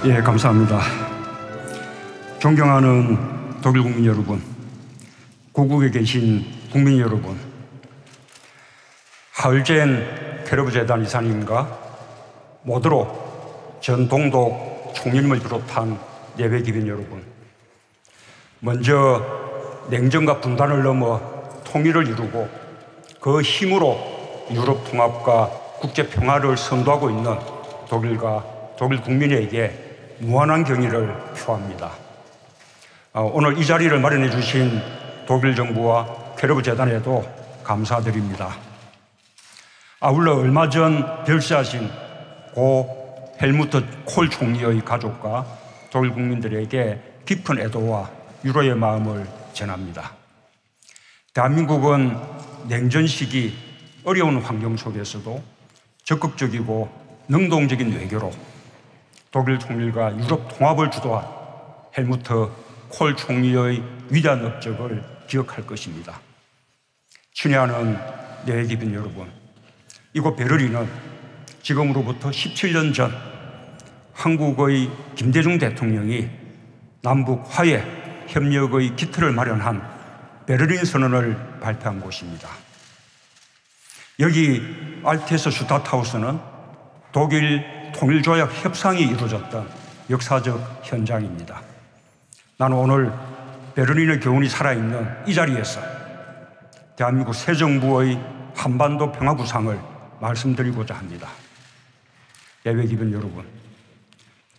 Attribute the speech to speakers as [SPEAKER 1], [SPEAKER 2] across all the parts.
[SPEAKER 1] 예, 감사합니다. 존경하는 독일 국민 여러분, 고국에 계신 국민 여러분, 하얼젠 캐러브재단 이사님과 모두로 전 동독 총리님을 비롯한 예배 기빈 여러분, 먼저 냉전과 분단을 넘어 통일을 이루고 그 힘으로 유럽 통합과 국제 평화를 선도하고 있는 독일과 독일 국민에게 무한한 경의를 표합니다. 오늘 이 자리를 마련해 주신 독일 정부와 캐러브재단에도 감사드립니다. 아울러 얼마 전 별세하신 고 헬무트 콜 총리의 가족과 독일 국민들에게 깊은 애도와 위로의 마음을 전합니다. 대한민국은 냉전 시기 어려운 환경 속에서도 적극적이고 능동적인 외교로 독일 통일과 유럽 통합을 주도한 헬무트 콜 총리의 위대한 업적을 기억할 것입니다. 친애하는 예배 기빈 여러분, 이곳 베를린은 지금으로부터 17년 전 한국의 김대중 대통령이 남북 화해 협력의 기틀을 마련한 베를린 선언을 발표한 곳입니다. 여기 알테스 슈타트하우스는 독일 통일조약 협상이 이루어졌던 역사적 현장입니다. 나는 오늘 베를린의 교훈이 살아있는 이 자리에서 대한민국 새 정부의 한반도 평화 구상을 말씀드리고자 합니다. 예배 기빈 여러분,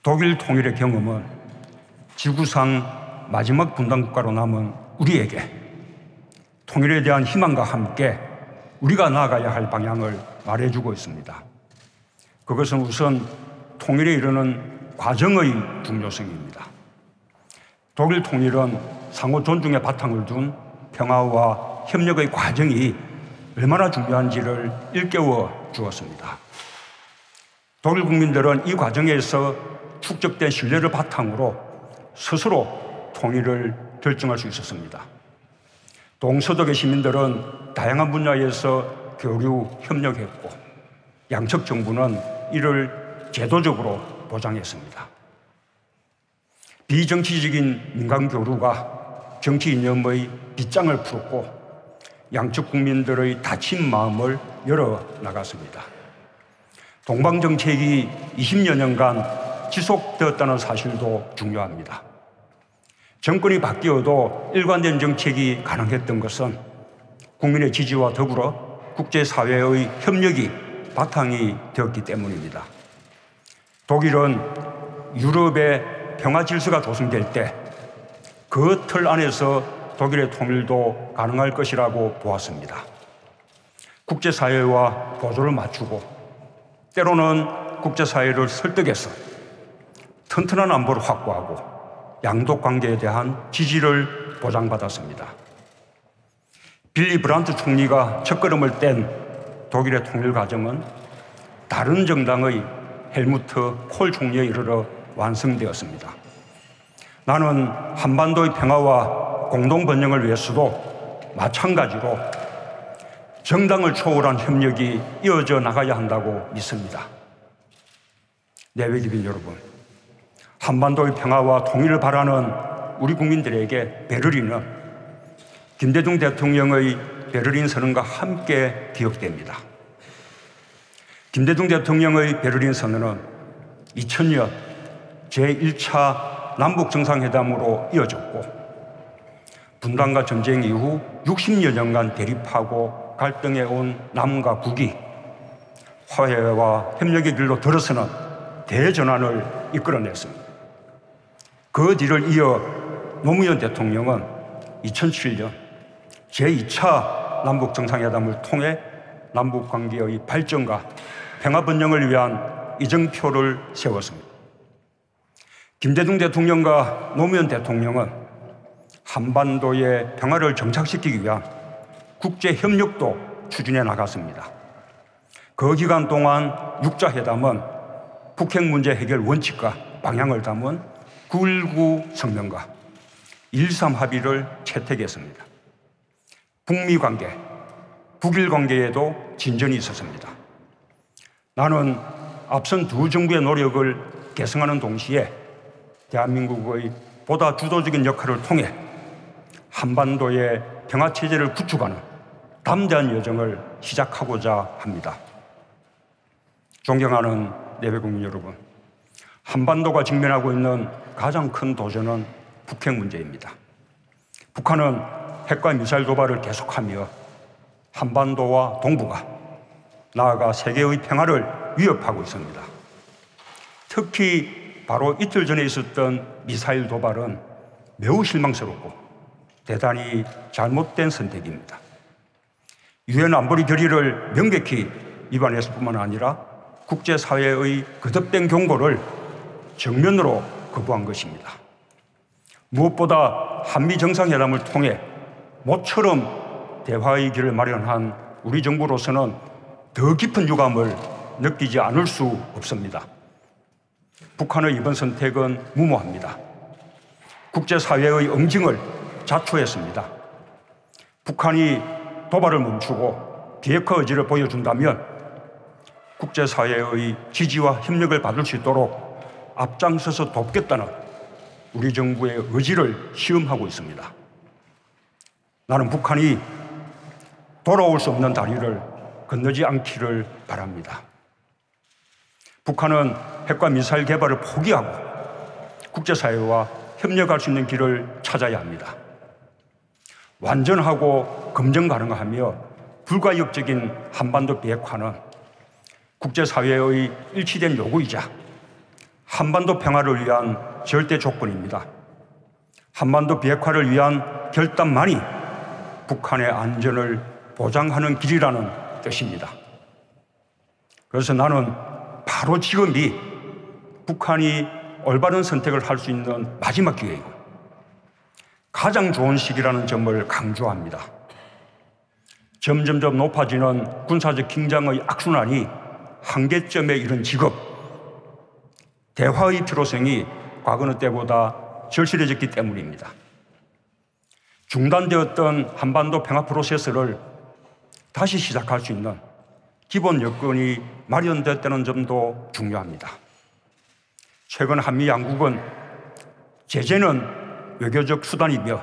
[SPEAKER 1] 독일 통일의 경험은 지구상 마지막 분단국가로 남은 우리에게 통일에 대한 희망과 함께 우리가 나아가야 할 방향을 말해주고 있습니다. 그것은 우선 통일에 이르는 과정의 중요성입니다. 독일 통일은 상호 존중의 바탕을 둔 평화와 협력의 과정이 얼마나 중요한지를 일깨워 주었습니다. 독일 국민들은 이 과정에서 축적된 신뢰를 바탕으로 스스로 통일을 결정할 수 있었습니다. 동서독의 시민들은 다양한 분야에서 교류, 협력했고 양측 정부는 이를 제도적으로 보장했습니다. 비정치적인 민간 교류가 정치 이념의 빗장을 풀었고 양측 국민들의 다친 마음을 열어나갔습니다. 동방정책이 20여 년간 지속되었다는 사실도 중요합니다. 정권이 바뀌어도 일관된 정책이 가능했던 것은 국민의 지지와 더불어 국제사회의 협력이 바탕이 되었기 때문입니다. 독일은 유럽의 평화 질서가 조성될 때 그 틀 안에서 독일의 통일도 가능할 것이라고 보았습니다. 국제사회와 보조를 맞추고 때로는 국제사회를 설득해서 튼튼한 안보를 확보하고 양국 관계에 대한 지지를 보장받았습니다. 빌리 브란트 총리가 첫걸음을 뗀 독일의 통일 과정은 다른 정당의 헬무트 콜 총리에 이르러 완성되었습니다. 나는 한반도의 평화와 공동 번영을 위해서도 마찬가지로 정당을 초월한 협력이 이어져 나가야 한다고 믿습니다. 예배 기빈 여러분, 한반도의 평화와 통일을 바라는 우리 국민들에게 베를린은 김대중 대통령의 베를린 선언과 함께 기억됩니다. 김대중 대통령의 베를린 선언은 2000년 제1차 남북 정상회담으로 이어졌고 분단과 전쟁 이후 60여 년간 대립하고 갈등해온 남과 북이 화해와 협력의 길로 들어서는 대전환을 이끌어냈습니다. 그 뒤를 이어 노무현 대통령은 2007년 제2차 남북 정상회담을 통해 남북 관계의 발전과 평화 번영을 위한 이정표를 세웠습니다. 김대중 대통령과 노무현 대통령은 한반도의 평화를 정착시키기 위한 국제 협력도 추진해 나갔습니다. 그 기간 동안 6자 회담은 북핵 문제 해결 원칙과 방향을 담은 9.19 성명과 1.3 합의를 채택했습니다. 북미 관계, 북일 관계에도 진전이 있었습니다. 나는 앞선 두 정부의 노력을 개성하는 동시에 대한민국의 보다 주도적인 역할을 통해 한반도의 평화체제를 구축하는 담대한 여정을 시작하고자 합니다. 존경하는 내외국민 여러분, 한반도가 직면하고 있는 가장 큰 도전은 북핵 문제입니다. 북한은 핵과 미사일 도발을 계속하며 한반도와 동북아, 나아가 세계의 평화를 위협하고 있습니다. 특히 바로 이틀 전에 있었던 미사일 도발은 매우 실망스럽고 대단히 잘못된 선택입니다. 유엔 안보리 결의를 명백히 위반했을 뿐만 아니라 국제사회의 거듭된 경고를 정면으로 거부한 것입니다. 무엇보다 한미 정상회담을 통해 모처럼 대화의 길을 마련한 우리 정부로서는 더 깊은 유감을 느끼지 않을 수 없습니다. 북한의 이번 선택은 무모합니다. 국제사회의 응징을 자초했습니다. 북한이 도발을 멈추고 비핵화 의지를 보여준다면 국제사회의 지지와 협력을 받을 수 있도록 앞장서서 돕겠다는 우리 정부의 의지를 시험하고 있습니다. 나는 북한이 돌아올 수 없는 다리를 건너지 않기를 바랍니다. 북한은 핵과 미사일 개발을 포기하고 국제사회와 협력할 수 있는 길을 찾아야 합니다. 완전하고 검증 가능하며 불가역적인 한반도 비핵화는 국제사회의 일치된 요구이자 한반도 평화를 위한 절대 조건입니다. 한반도 비핵화를 위한 결단만이 북한의 안전을 보장하는 길이라는 뜻입니다. 그래서 나는 바로 지금이 북한이 올바른 선택을 할 수 있는 마지막 기회이고 가장 좋은 시기라는 점을 강조합니다. 점점점 높아지는 군사적 긴장의 악순환이 한계점에 이른 지금 대화의 필요성이 과거의 때보다 절실해졌기 때문입니다. 중단되었던 한반도 평화 프로세스를 다시 시작할 수 있는 기본 여건이 마련됐다는 점도 중요합니다. 최근 한미 양국은 제재는 외교적 수단이며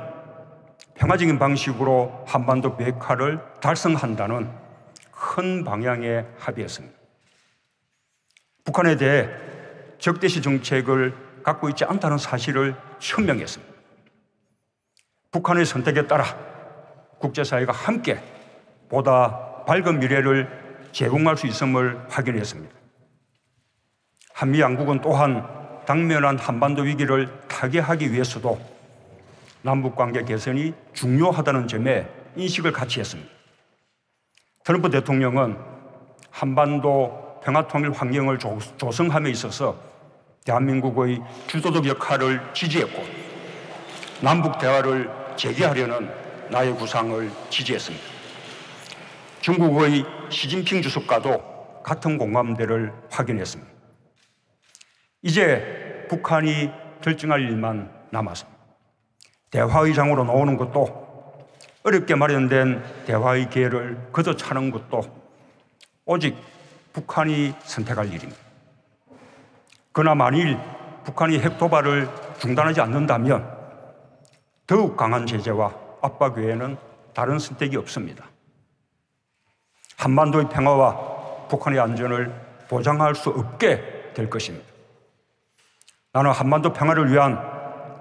[SPEAKER 1] 평화적인 방식으로 한반도 비핵화를 달성한다는 큰 방향에 합의했습니다. 북한에 대해 적대시 정책을 갖고 있지 않다는 사실을 천명했습니다. 북한의 선택에 따라 국제사회가 함께 보다 밝은 미래를 제공할 수 있음을 확인했습니다. 한미 양국은 또한 당면한 한반도 위기를 타개하기 위해서도 남북관계 개선이 중요하다는 점에 인식을 같이 했습니다. 트럼프 대통령은 한반도 평화통일 환경을 조성함에 있어서 대한민국의 주도적 역할을 지지했고 남북 대화를 재개하려는 나의 구상을 지지했습니다. 중국의 시진핑 주석과도 같은 공감대를 확인했습니다. 이제 북한이 결정할 일만 남았습니다. 대화의 장으로 나오는 것도 어렵게 마련된 대화의 기회를 걷어차는 것도 오직 북한이 선택할 일입니다. 그러나 만일 북한이 핵 도발을 중단하지 않는다면 더욱 강한 제재와 압박 외에는 다른 선택이 없습니다. 한반도의 평화와 북한의 안전을 보장할 수 없게 될 것입니다. 나는 한반도 평화를 위한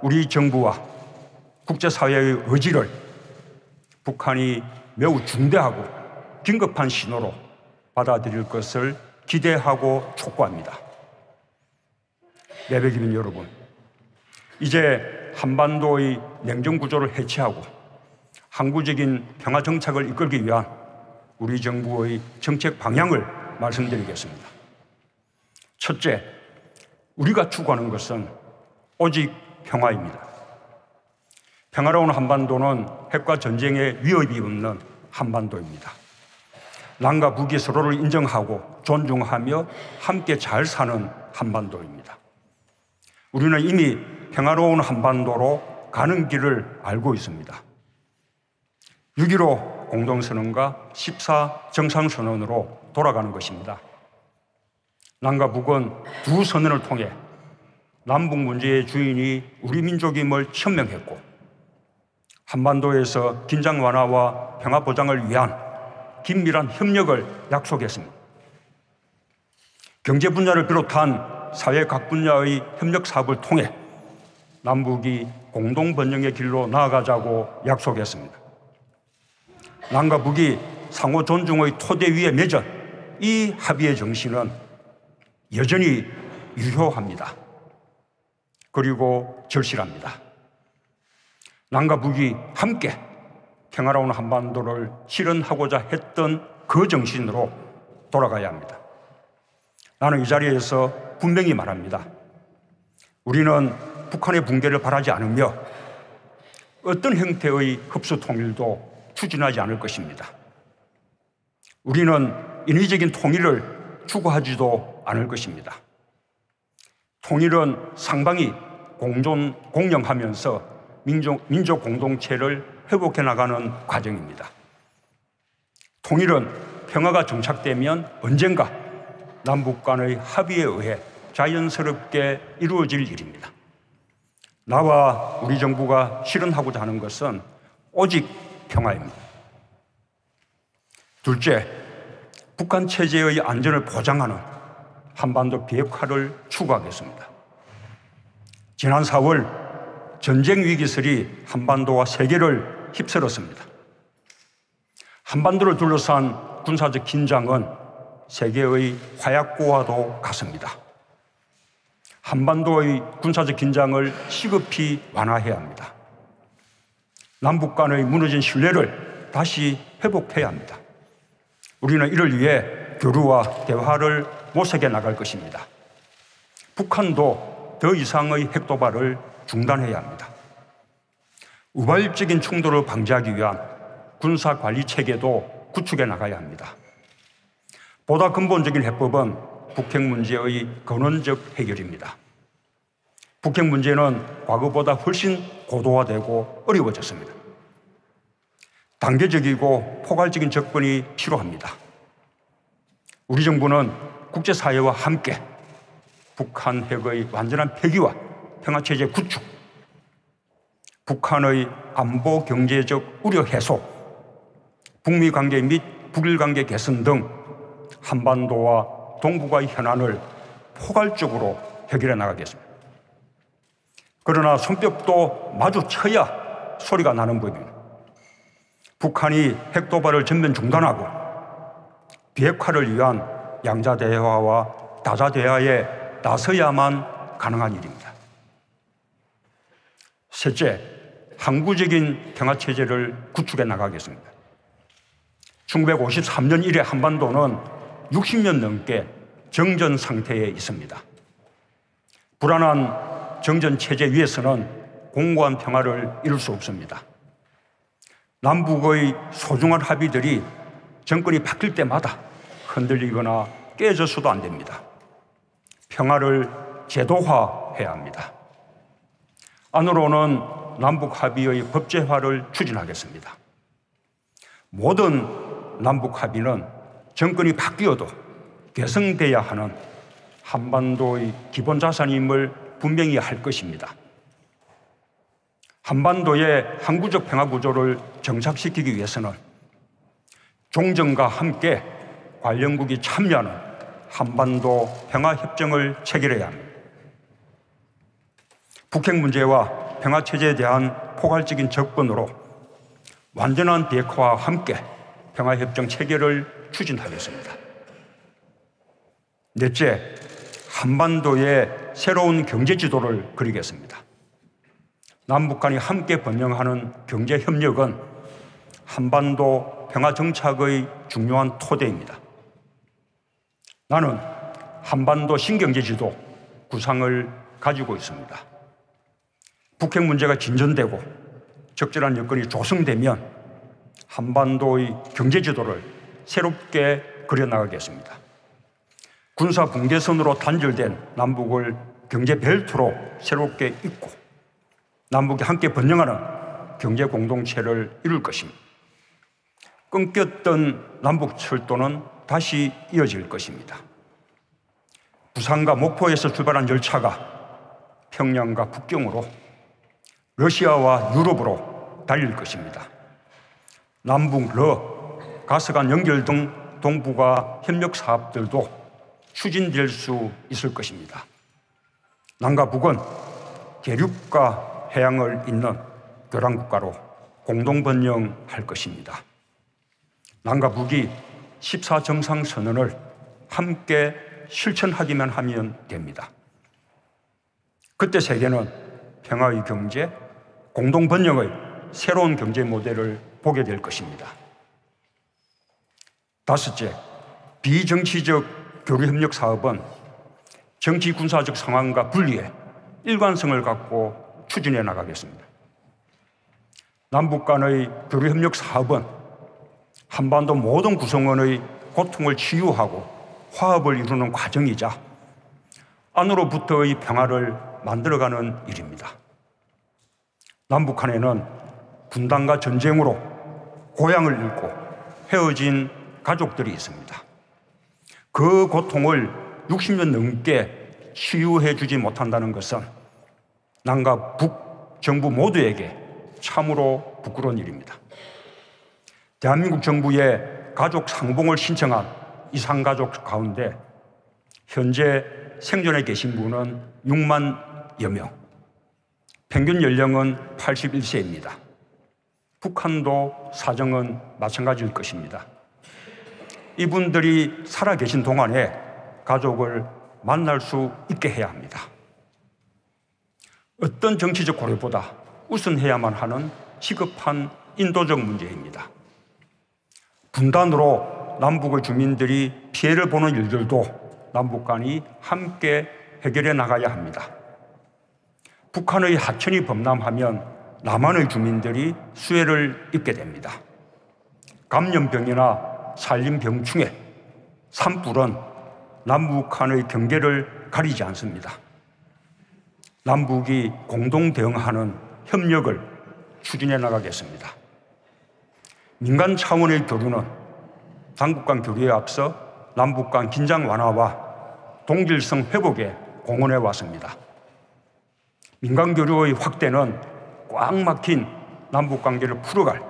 [SPEAKER 1] 우리 정부와 국제사회의 의지를 북한이 매우 중대하고 긴급한 신호로 받아들일 것을 기대하고 촉구합니다. 내외국민 여러분, 이제 한반도의 냉전 구조를 해체하고 항구적인 평화 정착을 이끌기 위한 우리 정부의 정책 방향을 말씀드리겠습니다. 첫째, 우리가 추구하는 것은 오직 평화입니다. 평화로운 한반도는 핵과 전쟁의 위협이 없는 한반도입니다. 남과 북이 서로를 인정하고 존중하며 함께 잘 사는 한반도입니다. 우리는 이미 평화로운 한반도로 가는 길을 알고 있습니다. 6.15 공동선언과 14 정상선언으로 돌아가는 것입니다. 남과 북은 두 선언을 통해 남북 문제의 주인이 우리 민족임을 천명했고 한반도에서 긴장 완화와 평화 보장을 위한 긴밀한 협력을 약속했습니다. 경제 분야를 비롯한 사회 각 분야의 협력 사업을 통해 남북이 공동 번영의 길로 나아가자고 약속했습니다. 남과 북이 상호 존중의 토대 위에 맺은 이 합의의 정신은 여전히 유효합니다. 그리고 절실합니다. 남과 북이 함께 평화로운 한반도를 실현하고자 했던 그 정신으로 돌아가야 합니다. 나는 이 자리에서 분명히 말합니다. 우리는 북한의 붕괴를 바라지 않으며 어떤 형태의 흡수 통일도 추진하지 않을 것입니다. 우리는 인위적인 통일을 추구하지도 않을 것입니다. 통일은 상방이 공존하면서 민족 공동체를 회복해 나가는 과정입니다. 통일은 평화가 정착되면 언젠가 남북 간의 합의에 의해 자연스럽게 이루어질 일입니다. 나와 우리 정부가 실현하고자 하는 것은 오직 평화입니다. 둘째, 북한 체제의 안전을 보장하는 한반도 비핵화를 추구하겠습니다. 지난 4월 전쟁 위기설이 한반도와 세계를 휩쓸었습니다. 한반도를 둘러싼 군사적 긴장은 세계의 화약고와도 같습니다. 한반도의 군사적 긴장을 시급히 완화해야 합니다. 남북 간의 무너진 신뢰를 다시 회복해야 합니다. 우리는 이를 위해 교류와 대화를 모색해 나갈 것입니다. 북한도 더 이상의 핵도발을 중단해야 합니다. 우발적인 충돌을 방지하기 위한 군사관리 체계도 구축해 나가야 합니다. 보다 근본적인 해법은 북핵 문제의 근원적 해결입니다. 북핵 문제는 과거보다 훨씬 고도화되고 어려워졌습니다. 단계적이고 포괄적인 접근이 필요합니다. 우리 정부는 국제사회와 함께 북한 핵의 완전한 폐기와 평화체제 구축, 북한의 안보 경제적 우려 해소, 북미 관계 및 북일 관계 개선 등 한반도와 동북아의 현안을 포괄적으로 해결해 나가겠습니다. 그러나 손뼉도 마주쳐야 소리가 나는 법입니다. 북한이 핵도발을 전면 중단하고 비핵화를 위한 양자 대화와 다자 대화에 나서야만 가능한 일입니다. 셋째, 항구적인 평화체제를 구축해 나가겠습니다. 1953년 이래 한반도는 60년 넘게 정전 상태에 있습니다. 불안한 정전 체제 위에서는 공고한 평화를 이룰 수 없습니다. 남북의 소중한 합의들이 정권이 바뀔 때마다 흔들리거나 깨져서도 안 됩니다. 평화를 제도화해야 합니다. 안으로는 남북 합의의 법제화를 추진하겠습니다. 모든 남북 합의는 정권이 바뀌어도 개성돼야 하는 한반도의 기본 자산임을 분명히 할 것입니다. 한반도의 항구적 평화 구조를 정착시키기 위해서는 종전과 함께 관련국이 참여하는 한반도 평화협정을 체결해야 합니다. 북핵 문제와 평화체제에 대한 포괄적인 접근으로 완전한 비핵화와 함께 평화협정 체결을 추진하겠습니다. 넷째, 한반도의 새로운 경제 지도를 그리겠습니다. 남북 간이 함께 번영하는 경제 협력은 한반도 평화 정착의 중요한 토대입니다. 나는 한반도 신경제 지도 구상을 가지고 있습니다. 북핵 문제가 진전되고 적절한 여건이 조성되면 한반도의 경제 지도를 새롭게 그려나가겠습니다. 군사 붕괴선으로 단절된 남북을 경제 벨트로 새롭게 잇고 남북이 함께 번영하는 경제 공동체를 이룰 것입니다. 끊겼던 남북 철도는 다시 이어질 것입니다. 부산과 목포에서 출발한 열차가 평양과 북경으로 러시아와 유럽으로 달릴 것입니다. 남북, 가스 간 연결 등 동북아 협력 사업들도 추진될 수 있을 것입니다. 남과 북은 대륙과 해양을 잇는 교란국가로 공동 번영할 것입니다. 남과 북이 14정상선언을 함께 실천하기만 하면 됩니다. 그때 세계는 평화의 경제, 공동 번영의 새로운 경제 모델을 보게 될 것입니다. 다섯째, 비정치적 교류협력 사업은 정치 군사적 상황과 분리해 일관성을 갖고 추진해 나가겠습니다. 남북 간의 교류협력 사업은 한반도 모든 구성원의 고통을 치유하고 화합을 이루는 과정이자 안으로부터의 평화를 만들어가는 일입니다. 남북한에는 분단과 전쟁으로 고향을 잃고 헤어진 가족들이 있습니다. 그 고통을 60년 넘게 치유해 주지 못한다는 것은 남과 북 정부 모두에게 참으로 부끄러운 일입니다. 대한민국 정부에 가족 상봉을 신청한 이산가족 가운데 현재 생존해 계신 분은 6만여 명, 평균 연령은 81세입니다. 북한도 사정은 마찬가지일 것입니다. 이분들이 살아계신 동안에 가족을 만날 수 있게 해야 합니다. 어떤 정치적 고려보다 우선해야만 하는 시급한 인도적 문제입니다. 분단으로 남북의 주민들이 피해를 보는 일들도 남북 간이 함께 해결해 나가야 합니다. 북한의 하천이 범람하면 남한의 주민들이 수해를 입게 됩니다. 감염병이나 산림병충해, 산불은 남북한의 경계를 가리지 않습니다. 남북이 공동 대응하는 협력을 추진해 나가겠습니다. 민간 차원의 교류는 당국 간 교류에 앞서 남북 간 긴장 완화와 동질성 회복에 공헌해 왔습니다. 민간 교류의 확대는 꽉 막힌 남북 관계를 풀어갈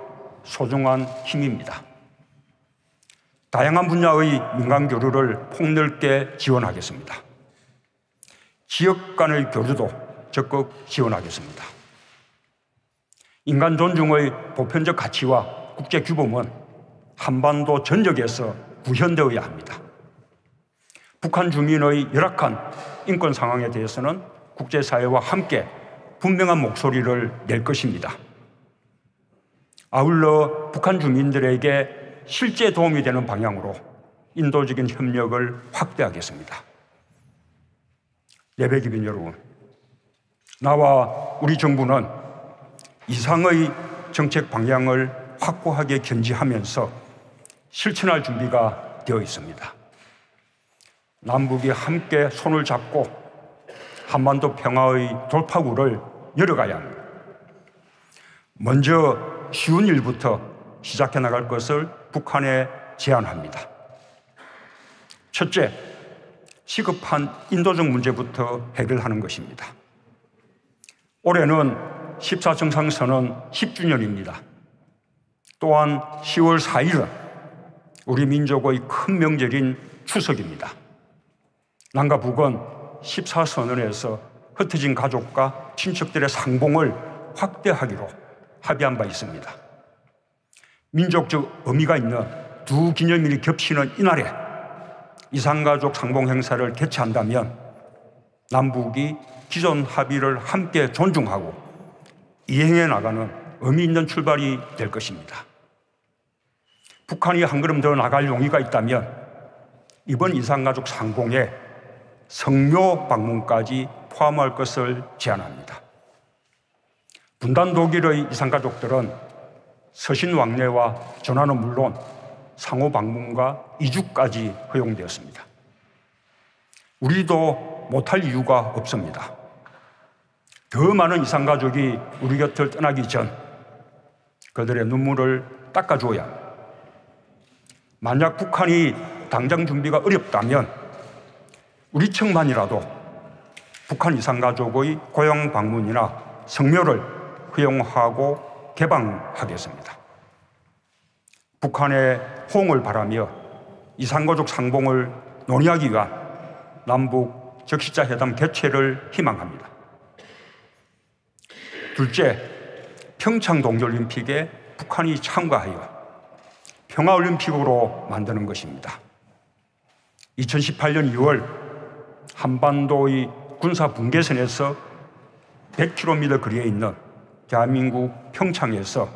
[SPEAKER 1] 소중한 힘입니다. 다양한 분야의 민간 교류를 폭넓게 지원하겠습니다. 지역 간의 교류도 적극 지원하겠습니다. 인간 존중의 보편적 가치와 국제 규범은 한반도 전역에서 구현되어야 합니다. 북한 주민의 열악한 인권 상황에 대해서는 국제사회와 함께 분명한 목소리를 낼 것입니다. 아울러 북한 주민들에게 실제 도움이 되는 방향으로 인도적인 협력을 확대하겠습니다. 예배기빈 여러분, 나와 우리 정부는 이상의 정책 방향을 확고하게 견지하면서 실천할 준비가 되어 있습니다. 남북이 함께 손을 잡고 한반도 평화의 돌파구를 열어가야 합니다. 먼저 쉬운 일부터 시작해 나갈 것을 북한에 제안합니다. 첫째, 시급한 인도적 문제부터 해결하는 것입니다. 올해는 14정상선언 10주년입니다. 또한 10월 4일은 우리 민족의 큰 명절인 추석입니다. 남과 북은 14선언에서 흩어진 가족과 친척들의 상봉을 확대하기로 합의한 바 있습니다. 민족적 의미가 있는 두 기념일이 겹치는 이날에 이산가족 상봉 행사를 개최한다면 남북이 기존 합의를 함께 존중하고 이행해 나가는 의미 있는 출발이 될 것입니다. 북한이 한 걸음 더 나갈 용의가 있다면 이번 이산가족 상봉에 성묘 방문까지 포함할 것을 제안합니다. 분단 독일의 이산가족들은 서신 왕래와 전화는 물론 상호 방문과 이주까지 허용되었습니다. 우리도 못할 이유가 없습니다. 더 많은 이산가족이 우리 곁을 떠나기 전 그들의 눈물을 닦아주어야 합니다. 만약 북한이 당장 준비가 어렵다면 우리 측만이라도 북한 이산가족의 고향 방문이나 성묘를 허용하고 개방하겠습니다. 북한의 호응을 바라며 이산가족 상봉을 논의하기 위한 남북 적시자 회담 개최를 희망합니다. 둘째, 평창 동계올림픽에 북한이 참가하여 평화올림픽으로 만드는 것입니다. 2018년 2월 한반도의 군사 분계선에서 100km 거리에 있는 대한민국 평창에서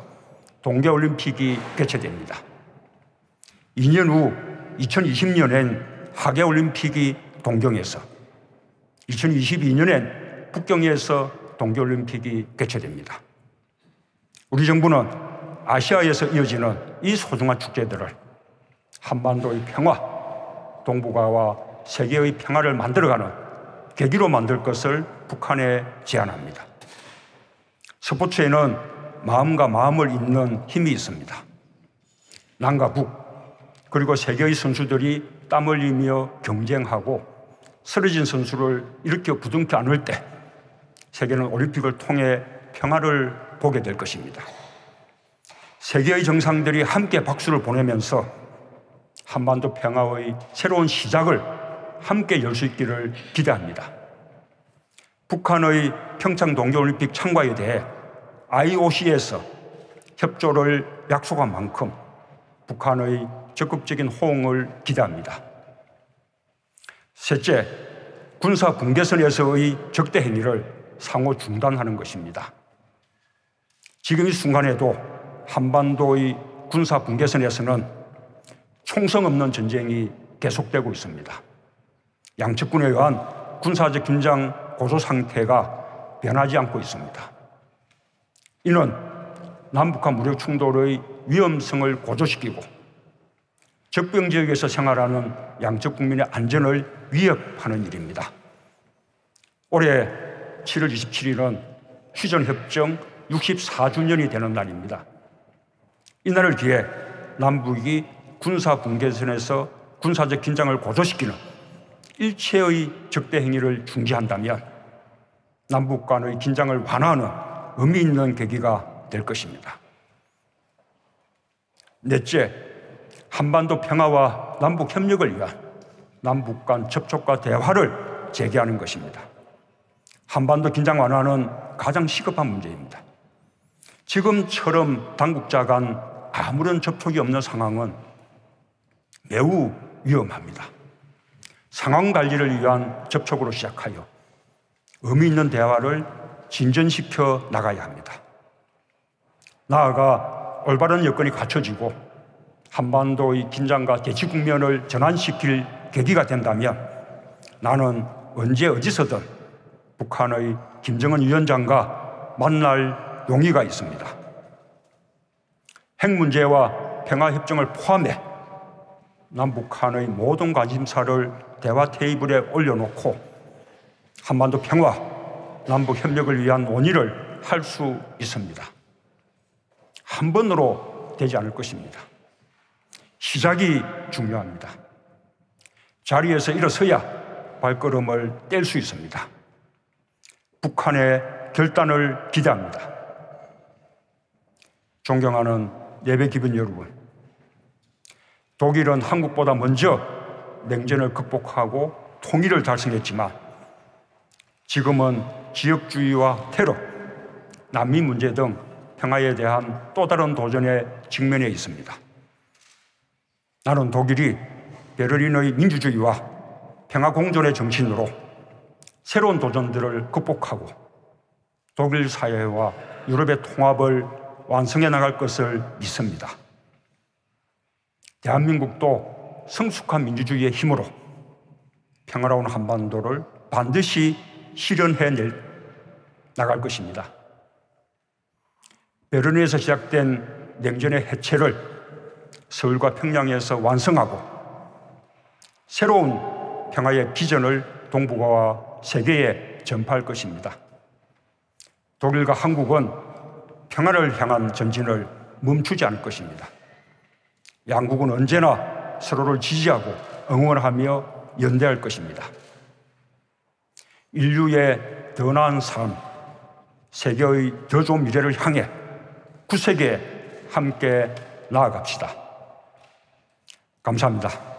[SPEAKER 1] 동계올림픽이 개최됩니다. 2년 후 2020년엔 하계올림픽이 동경에서, 2022년엔 북경에서 동계올림픽이 개최됩니다. 우리 정부는 아시아에서 이어지는 이 소중한 축제들을 한반도의 평화, 동북아와 세계의 평화를 만들어가는 계기로 만들 것을 북한에 제안합니다. 스포츠에는 마음과 마음을 잇는 힘이 있습니다. 남과 북, 그리고 세계의 선수들이 땀 흘리며 경쟁하고 쓰러진 선수를 일으켜 부둥켜 안을 때 세계는 올림픽을 통해 평화를 보게 될 것입니다. 세계의 정상들이 함께 박수를 보내면서 한반도 평화의 새로운 시작을 함께 열 수 있기를 기대합니다. 북한의 평창 동계올림픽 참가에 대해 IOC에서 협조를 약속한 만큼 북한의 적극적인 호응을 기대합니다. 셋째, 군사 분계선에서의 적대 행위를 상호 중단하는 것입니다. 지금 이 순간에도 한반도의 군사 분계선에서는 총성 없는 전쟁이 계속되고 있습니다. 양측군에 의한 군사적 긴장 고조 상태가 변하지 않고 있습니다. 이는 남북한 무력 충돌의 위험성을 고조시키고 적병 지역에서 생활하는 양측 국민의 안전을 위협하는 일입니다. 올해 7월 27일은 휴전협정 64주년이 되는 날입니다. 이날을 기해 남북이 군사 분계선에서 군사적 긴장을 고조시키는 일체의 적대 행위를 중지한다면 남북 간의 긴장을 완화하는 의미 있는 계기가 될 것입니다. 넷째, 한반도 평화와 남북 협력을 위한 남북 간 접촉과 대화를 재개하는 것입니다. 한반도 긴장 완화는 가장 시급한 문제입니다. 지금처럼 당국자 간 아무런 접촉이 없는 상황은 매우 위험합니다. 상황 관리를 위한 접촉으로 시작하여 의미 있는 대화를 진전시켜 나가야 합니다. 나아가 올바른 여건이 갖춰지고 한반도의 긴장과 대치 국면을 전환시킬 계기가 된다면 나는 언제 어디서든 북한의 김정은 위원장과 만날 용의가 있습니다. 핵 문제와 평화협정을 포함해 남북한의 모든 관심사를 대화 테이블에 올려놓고 한반도 평화, 남북 협력을 위한 논의를 할 수 있습니다. 한 번으로 되지 않을 것입니다. 시작이 중요합니다. 자리에서 일어서야 발걸음을 뗄 수 있습니다. 북한의 결단을 기대합니다. 존경하는 예배 기분 여러분, 독일은 한국보다 먼저 냉전을 극복하고 통일을 달성했지만 지금은 지역주의와 테러, 난민 문제 등 평화에 대한 또 다른 도전에 직면해 있습니다. 나는 독일이 베를린의 민주주의와 평화 공존의 정신으로 새로운 도전들을 극복하고 독일 사회와 유럽의 통합을 완성해 나갈 것을 믿습니다. 대한민국도 성숙한 민주주의의 힘으로 평화로운 한반도를 반드시 실현해 나갈 것입니다. 베를린에서 시작된 냉전의 해체를 서울과 평양에서 완성하고 새로운 평화의 비전을 동북아와 세계에 전파할 것입니다. 독일과 한국은 평화를 향한 전진을 멈추지 않을 것입니다. 양국은 언제나 서로를 지지하고 응원하며 연대할 것입니다. 인류의 더 나은 삶, 세계의 더 좋은 미래를 향해 구세계 함께 나아갑시다. 감사합니다.